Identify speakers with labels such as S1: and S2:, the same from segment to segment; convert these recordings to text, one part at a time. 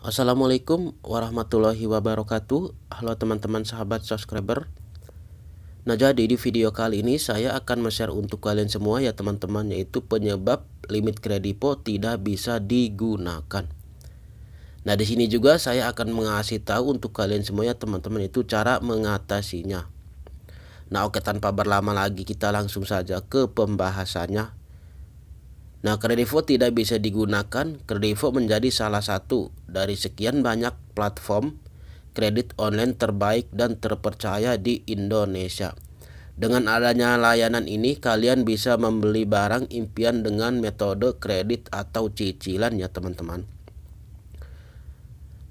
S1: Assalamualaikum warahmatullahi wabarakatuh. Halo teman-teman sahabat subscriber. Nah, jadi di video kali ini saya akan share untuk kalian semua ya teman-teman, yaitu penyebab limit kredivo tidak bisa digunakan. Nah, di sini juga saya akan mengasih tahu untuk kalian semua ya teman-teman, itu cara mengatasinya. Nah, oke, tanpa berlama lagi kita langsung saja ke pembahasannya. Nah, kredivo tidak bisa digunakan. Kredivo menjadi salah satu dari sekian banyak platform kredit online terbaik dan terpercaya di Indonesia. Dengan adanya layanan ini, kalian bisa membeli barang impian dengan metode kredit atau cicilan ya teman-teman.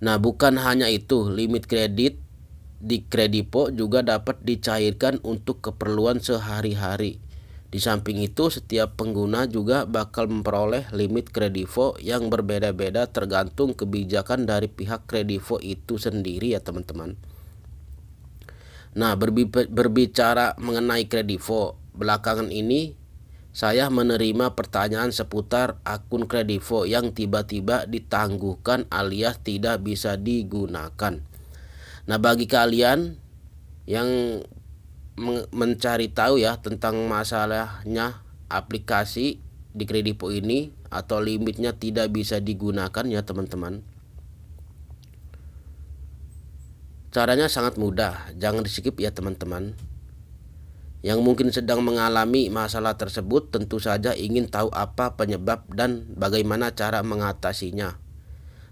S1: Nah, bukan hanya itu, limit kredit di Kredivo juga dapat dicairkan untuk keperluan sehari-hari. Di samping itu, setiap pengguna juga bakal memperoleh limit kredivo yang berbeda-beda tergantung kebijakan dari pihak kredivo itu sendiri ya teman-teman. Nah, berbicara mengenai kredivo, belakangan ini saya menerima pertanyaan seputar akun kredivo yang tiba-tiba ditangguhkan alias tidak bisa digunakan. Nah, bagi kalian yang mencari tahu ya tentang masalahnya aplikasi di Kredivo ini atau limitnya tidak bisa digunakan ya teman-teman. Caranya sangat mudah, jangan di skip ya teman-teman. Yang mungkin sedang mengalami masalah tersebut tentu saja ingin tahu apa penyebab dan bagaimana cara mengatasinya.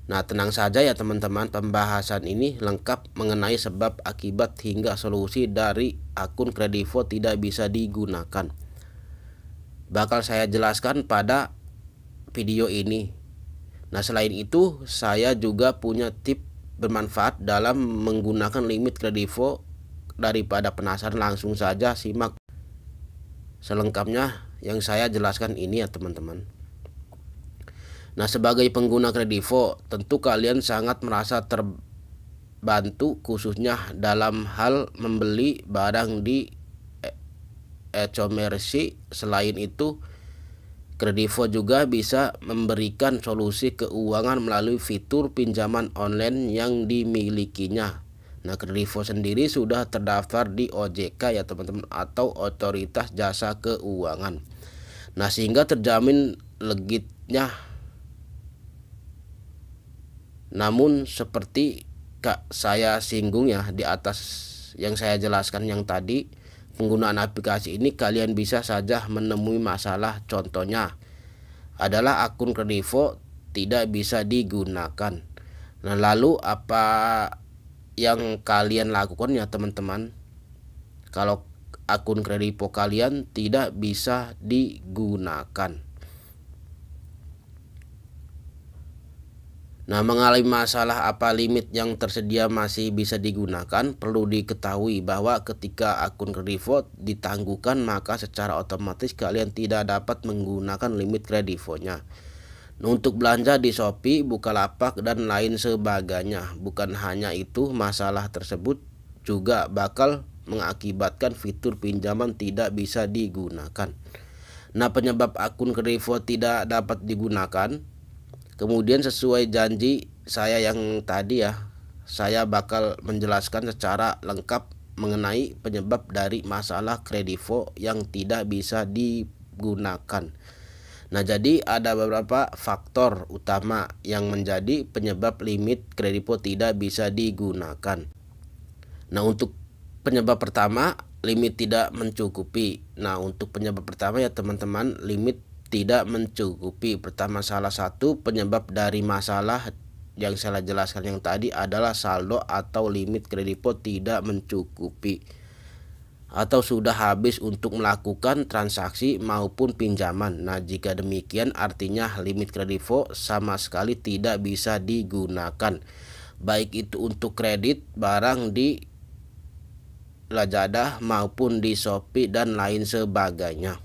S1: Nah, tenang saja ya teman-teman, pembahasan ini lengkap mengenai sebab akibat hingga solusi dari akun Kredivo tidak bisa digunakan. Bakal saya jelaskan pada video ini. Nah, selain itu saya juga punya tip bermanfaat dalam menggunakan limit Kredivo. Daripada penasaran, langsung saja simak selengkapnya yang saya jelaskan ini ya teman-teman. Nah, sebagai pengguna Kredivo, tentu kalian sangat merasa terbantu khususnya dalam hal membeli barang di e-commerce. Selain itu, Kredivo juga bisa memberikan solusi keuangan melalui fitur pinjaman online yang dimilikinya. Nah, Kredivo sendiri sudah terdaftar di OJK ya teman-teman, atau Otoritas Jasa Keuangan. Nah, sehingga terjamin legitnya. Namun seperti saya singgung ya di atas yang saya jelaskan yang tadi, penggunaan aplikasi ini kalian bisa saja menemui masalah. Contohnya adalah akun Kredivo tidak bisa digunakan. Nah, lalu apa yang kalian lakukan ya teman-teman kalau akun Kredivo kalian tidak bisa digunakan? Nah, mengalami masalah apa limit yang tersedia masih bisa digunakan, perlu diketahui bahwa ketika akun Kredivo ditangguhkan, maka secara otomatis kalian tidak dapat menggunakan limit Kredivonya. Nah, untuk belanja di Shopee, Bukalapak, dan lain sebagainya. Bukan hanya itu, masalah tersebut juga bakal mengakibatkan fitur pinjaman tidak bisa digunakan. Nah, penyebab akun Kredivo tidak dapat digunakan, kemudian sesuai janji saya yang tadi ya, saya bakal menjelaskan secara lengkap mengenai penyebab dari masalah Kredivo yang tidak bisa digunakan. Nah, jadi ada beberapa faktor utama yang menjadi penyebab limit Kredivo tidak bisa digunakan. Nah, untuk penyebab pertama, limit tidak mencukupi. Nah, untuk penyebab pertama ya teman-teman, limit tidak mencukupi. Pertama, salah satu penyebab dari masalah yang saya jelaskan yang tadi adalah saldo atau limit Kredivo tidak mencukupi atau sudah habis untuk melakukan transaksi maupun pinjaman. Nah, jika demikian artinya limit Kredivo sama sekali tidak bisa digunakan, baik itu untuk kredit barang di Lazada maupun di Shopee dan lain sebagainya.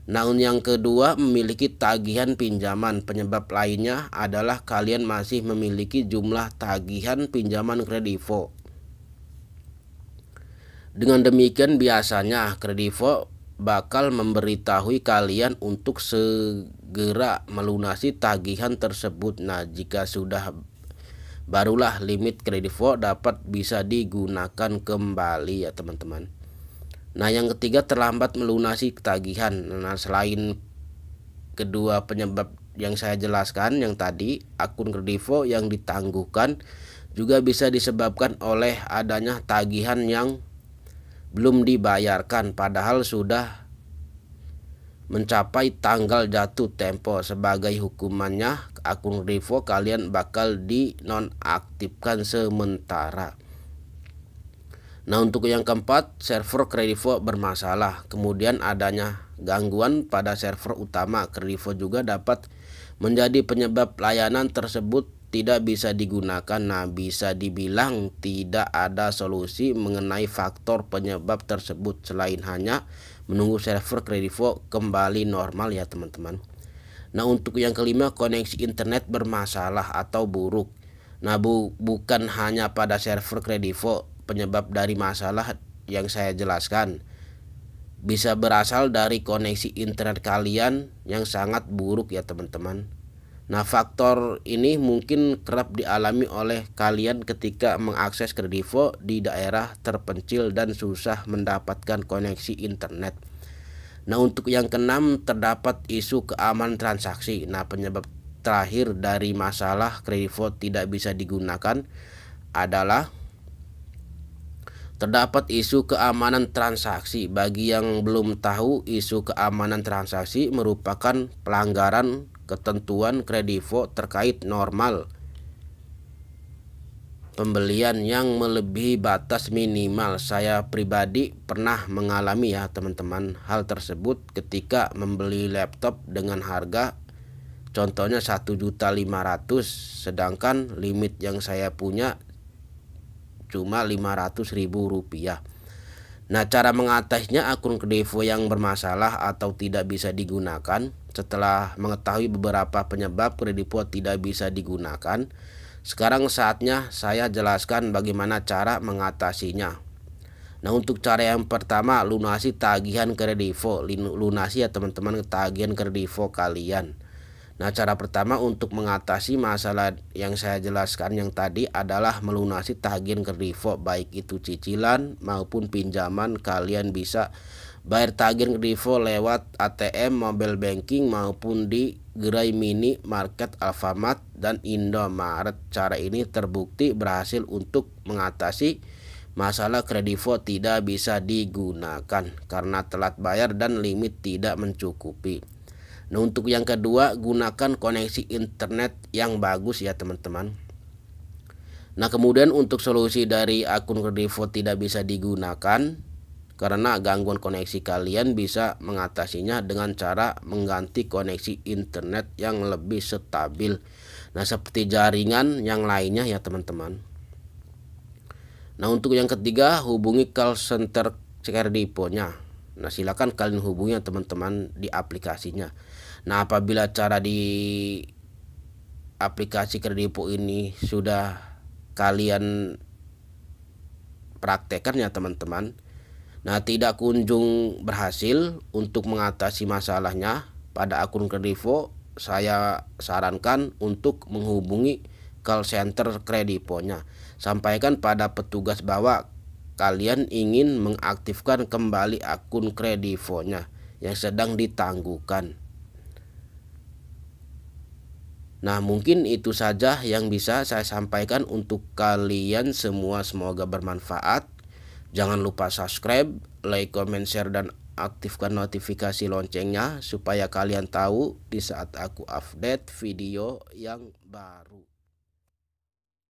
S1: Nah, yang kedua, memiliki tagihan pinjaman. Penyebab lainnya adalah kalian masih memiliki jumlah tagihan pinjaman Kredivo. Dengan demikian biasanya Kredivo bakal memberitahui kalian untuk segera melunasi tagihan tersebut. Nah, jika sudah barulah limit kredivo dapat bisa digunakan kembali ya teman-teman. Nah yang ketiga, terlambat melunasi tagihan. Nah selain kedua penyebab yang saya jelaskan yang tadi, akun kredivo yang ditangguhkan juga bisa disebabkan oleh adanya tagihan yang belum dibayarkan padahal sudah mencapai tanggal jatuh tempo. Sebagai hukumannya, akun kredivo kalian bakal dinonaktifkan sementara. Nah untuk yang keempat, server kredivo bermasalah. Kemudian adanya gangguan pada server utama kredivo juga dapat menjadi penyebab layanan tersebut tidak bisa digunakan. Nah bisa dibilang tidak ada solusi mengenai faktor penyebab tersebut selain hanya menunggu server kredivo kembali normal ya teman-teman. Nah untuk yang kelima, koneksi internet bermasalah atau buruk. Nah bukan hanya pada server kredivo penyebab dari masalah yang saya jelaskan, bisa berasal dari koneksi internet kalian yang sangat buruk ya teman-teman. Nah faktor ini mungkin kerap dialami oleh kalian ketika mengakses kredivo di daerah terpencil dan susah mendapatkan koneksi internet. Nah untuk yang keenam, terdapat isu keamanan transaksi. Nah penyebab terakhir dari masalah kredivo tidak bisa digunakan adalah terdapat isu keamanan transaksi. Bagi yang belum tahu, isu keamanan transaksi merupakan pelanggaran ketentuan kredivo terkait normal pembelian yang melebihi batas minimal. Saya pribadi pernah mengalami ya teman-teman hal tersebut ketika membeli laptop dengan harga contohnya 1.500.000, sedangkan limit yang saya punya cuma Rp500.000. Nah cara mengatasinya, akun kredivo yang bermasalah atau tidak bisa digunakan. Setelah mengetahui beberapa penyebab kredivo tidak bisa digunakan, sekarang saatnya saya jelaskan bagaimana cara mengatasinya. Nah untuk cara yang pertama, lunasi tagihan kredivo. Lunasi ya teman-teman tagihan kredivo kalian. Nah cara pertama untuk mengatasi masalah yang saya jelaskan yang tadi adalah melunasi tagihan kredivo, baik itu cicilan maupun pinjaman. Kalian bisa bayar tagihan kredivo lewat ATM, mobile banking maupun di gerai mini market Alfamart dan Indomaret. Cara ini terbukti berhasil untuk mengatasi masalah kredivo tidak bisa digunakan karena telat bayar dan limit tidak mencukupi. Nah untuk yang kedua, gunakan koneksi internet yang bagus ya teman-teman. Nah kemudian untuk solusi dari akun kredivo tidak bisa digunakan karena gangguan koneksi, kalian bisa mengatasinya dengan cara mengganti koneksi internet yang lebih stabil. Nah seperti jaringan yang lainnya ya teman-teman. Nah untuk yang ketiga, hubungi call center kredivonya. Nah silakan kalian hubungi teman-teman di aplikasinya. Nah apabila cara di aplikasi kredivo ini sudah kalian praktekkan ya teman-teman, nah tidak kunjung berhasil untuk mengatasi masalahnya pada akun kredivo, saya sarankan untuk menghubungi call center kredivonya. Sampaikan pada petugas bahwa kalian ingin mengaktifkan kembali akun kredivonya yang sedang ditangguhkan. Nah mungkin itu saja yang bisa saya sampaikan untuk kalian semua, semoga bermanfaat. Jangan lupa subscribe, like, comment, share, dan aktifkan notifikasi loncengnya supaya kalian tahu di saat aku update video yang baru.